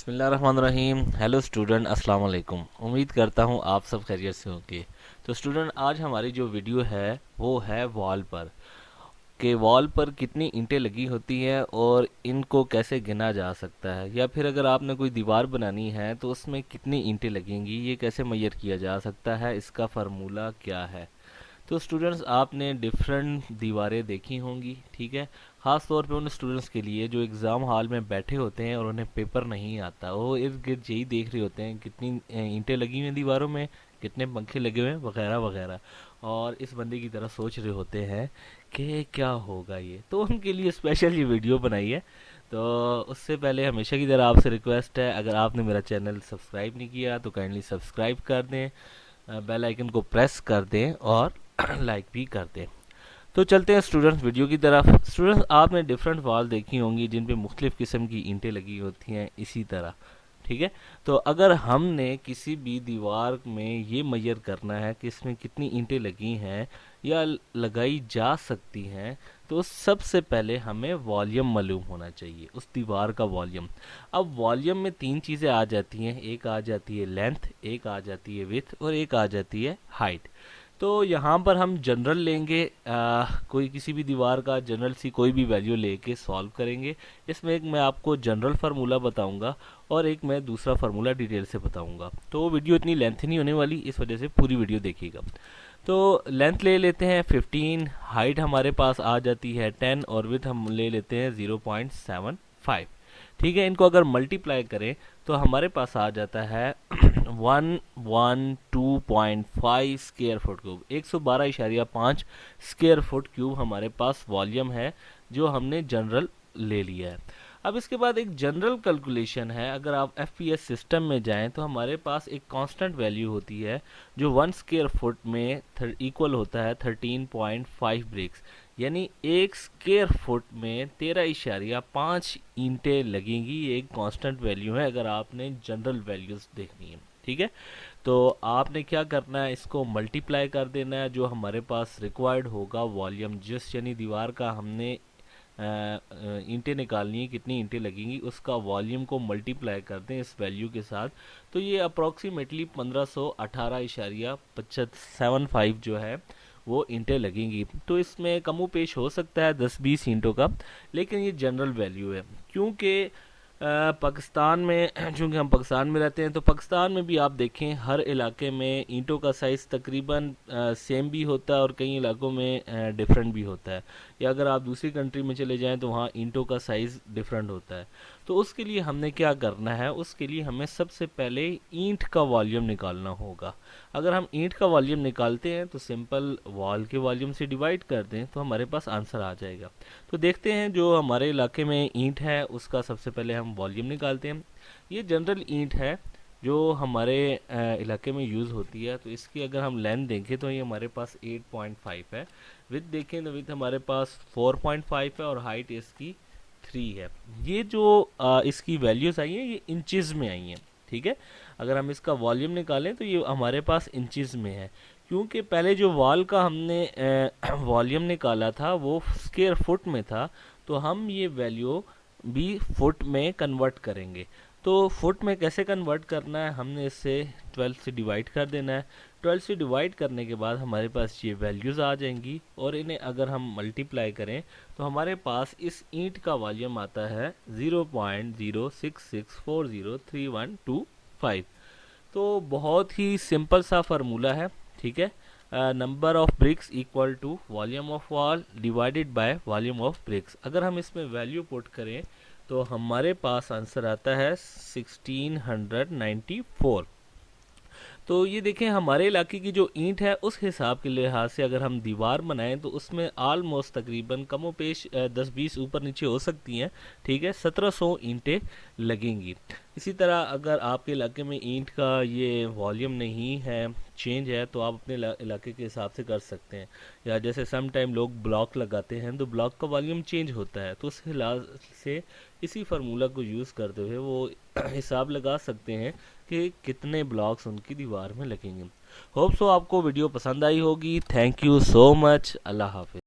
बिस्मिल्लाहिर्रहमानिर्रहीम। Hello student, अस्सलाम वालेकुम। उम्मीद करता हूँ आप सब खैरियत से होंगे। तो स्टूडेंट, आज हमारी जो वीडियो है वो है वॉल पर, कि वॉल पर कितनी ईंटें लगी होती हैं और इनको कैसे गिना जा सकता है, या फिर अगर आपने कोई दीवार बनानी है तो उसमें कितनी ईंटें लगेंगी, ये कैसे मेजर किया जा सकता है, इसका फार्मूला क्या है। तो स्टूडेंट्स, आपने डिफरेंट दीवारें देखी होंगी, ठीक है। ख़ास तौर पे उन स्टूडेंट्स के लिए जो एग्ज़ाम हॉल में बैठे होते हैं और उन्हें पेपर नहीं आता, वो इर्द गिर्द यही देख रहे होते हैं कितनी ईंटें लगी हुई हैं दीवारों में, कितने पंखे लगे हुए हैं, वगैरह वगैरह। और इस बंदे की तरह सोच रहे होते हैं कि क्या होगा ये। तो उनके लिए स्पेशल ये वीडियो बनाई है। तो उससे पहले हमेशा की तरह आपसे रिक्वेस्ट है, अगर आपने मेरा चैनल सब्सक्राइब नहीं किया तो काइंडली सब्सक्राइब कर दें, बेल आइकन को प्रेस कर दें और लाइक भी कर दें। तो चलते हैं स्टूडेंट्स वीडियो की तरफ। स्टूडेंट्स, आपने डिफरेंट वॉल देखी होंगी जिन पे मुख्तलिफ किस्म की ईंटें लगी होती हैं इसी तरह, ठीक है। तो अगर हमने किसी भी दीवार में ये मेजर करना है कि इसमें कितनी ईंटें लगी हैं या लगाई जा सकती हैं, तो सबसे पहले हमें वॉल्यूम मालूम होना चाहिए, उस दीवार का वॉल्यूम। अब वॉल्यूम में तीन चीज़ें आ जाती हैं, एक आ जाती है लेंथ, एक आ जाती है विड्थ और एक आ जाती है हाइट। तो यहाँ पर हम जनरल लेंगे, कोई किसी भी दीवार का जनरल सी कोई भी वैल्यू लेके सॉल्व करेंगे। इसमें एक मैं आपको जनरल फार्मूला बताऊंगा और एक मैं दूसरा फार्मूला डिटेल से बताऊंगा। तो वीडियो इतनी लेंथ नहीं होने वाली, इस वजह से पूरी वीडियो देखिएगा। तो लेंथ ले लेते हैं 15, हाइट हमारे पास आ जाती है 10 और विड्थ हम ले लेते हैं 0.75, ठीक है। इनको अगर मल्टीप्लाई करें तो हमारे पास आ जाता है 112.5 square foot cube, 112.5 square foot cube हमारे पास वॉल्यूम है जो हमने जनरल ले लिया है। अब इसके बाद एक जनरल कैलकुलेशन है, अगर आप एफपीएस सिस्टम में जाएं तो हमारे पास एक कांस्टेंट वैल्यू होती है जो 1 स्क्वायर फुट में इक्वल होता है 13.5 ब्रिक्स, यानी एक स्क्वायर फुट में 13.5 ईंटें लगेंगी। ये एक कांस्टेंट वैल्यू है अगर आपने जनरल वैल्यूज देखनी है, ठीक है। तो आपने क्या करना है, इसको मल्टीप्लाई कर देना है, जो हमारे पास रिक्वायर्ड होगा वॉल्यूम, जिस यानी दीवार का हमने ईंटें निकालनी है, कितनी ईंटें लगेंगी उसका वॉल्यूम को मल्टीप्लाई कर दें इस वैल्यू के साथ। तो ये अप्रॉक्सीमेटली 1518.75 जो है वो ईंटें लगेंगी। तो इसमें कमो पेश हो सकता है 10-20 ईंटों का, लेकिन ये जनरल वैल्यू है। क्योंकि पाकिस्तान में, चूँकि हम पाकिस्तान में रहते हैं, तो पाकिस्तान में भी आप देखें हर इलाके में ईंटों का साइज़ तकरीबन सेम भी होता है और कई इलाकों में डिफरेंट भी होता है। या अगर आप दूसरी कंट्री में चले जाएं तो वहाँ ईंटों का साइज़ डिफरेंट होता है। तो उसके लिए हमने क्या करना है, उसके लिए हमें सबसे पहले ईंट का वॉल्यूम निकालना होगा। अगर हम ईंट का वॉल्यूम निकालते हैं तो सिंपल वॉल के वॉल्यूम से डिवाइड कर दें तो हमारे पास आंसर आ जाएगा। तो देखते हैं, जो हमारे इलाके में ईंट है उसका सबसे पहले हम वॉल्यूम निकालते हैं। ये जनरल ईंट है जो हमारे इलाके में यूज़ होती है। तो इसकी अगर हम लेंथ देखें तो ये हमारे पास 8.5 है, विथ देखें तो विथ हमारे पास 4.5 है और हाइट इसकी 3 है। ये जो इसकी वैल्यूज़ आई हैं ये इंचज़ में आई हैं, ठीक है। अगर हम इसका वॉल्यूम निकालें तो ये हमारे पास इंचज़ में है, क्योंकि पहले जो वॉल का हमने वॉल्यूम निकाला था वो स्क्वायर फुट में था, तो हम ये वैल्यू भी फुट में कन्वर्ट करेंगे। तो फुट में कैसे कन्वर्ट करना है, हमने इससे 12 से डिवाइड कर देना है। 12 से डिवाइड करने के बाद हमारे पास ये वैल्यूज़ आ जाएंगी और इन्हें अगर हम मल्टीप्लाई करें तो हमारे पास इस ईंट का वॉल्यूम आता है 0.066403125। तो बहुत ही सिंपल सा फार्मूला है, ठीक है। Number of bricks equal to volume of wall divided by volume of bricks. अगर हम इसमें वैल्यू पुट करें तो हमारे पास आंसर आता है 1694। तो ये देखें, हमारे इलाके की जो ईंट है उस हिसाब के लिहाज से अगर हम दीवार बनाएं तो उसमें आलमोस्ट तकरीबन कमो पेश 10-20 ऊपर नीचे हो सकती हैं, ठीक है। 1700 ईंटें लगेंगी। इसी तरह अगर आपके इलाके में ईंट का ये वॉल्यूम नहीं है, चेंज है, तो आप अपने इलाके के हिसाब से कर सकते हैं। या जैसे सम टाइम लोग ब्लॉक लगाते हैं तो ब्लॉक का वॉल्यूम चेंज होता है, तो उस हिसाब से इसी फार्मूला को यूज़ करते हुए वो हिसाब लगा सकते हैं कि कितने ब्लॉक्स उनकी दीवार में लगेंगे। होप सो आपको वीडियो पसंद आई होगी। Thank you so much. अल्लाह हाफिज़।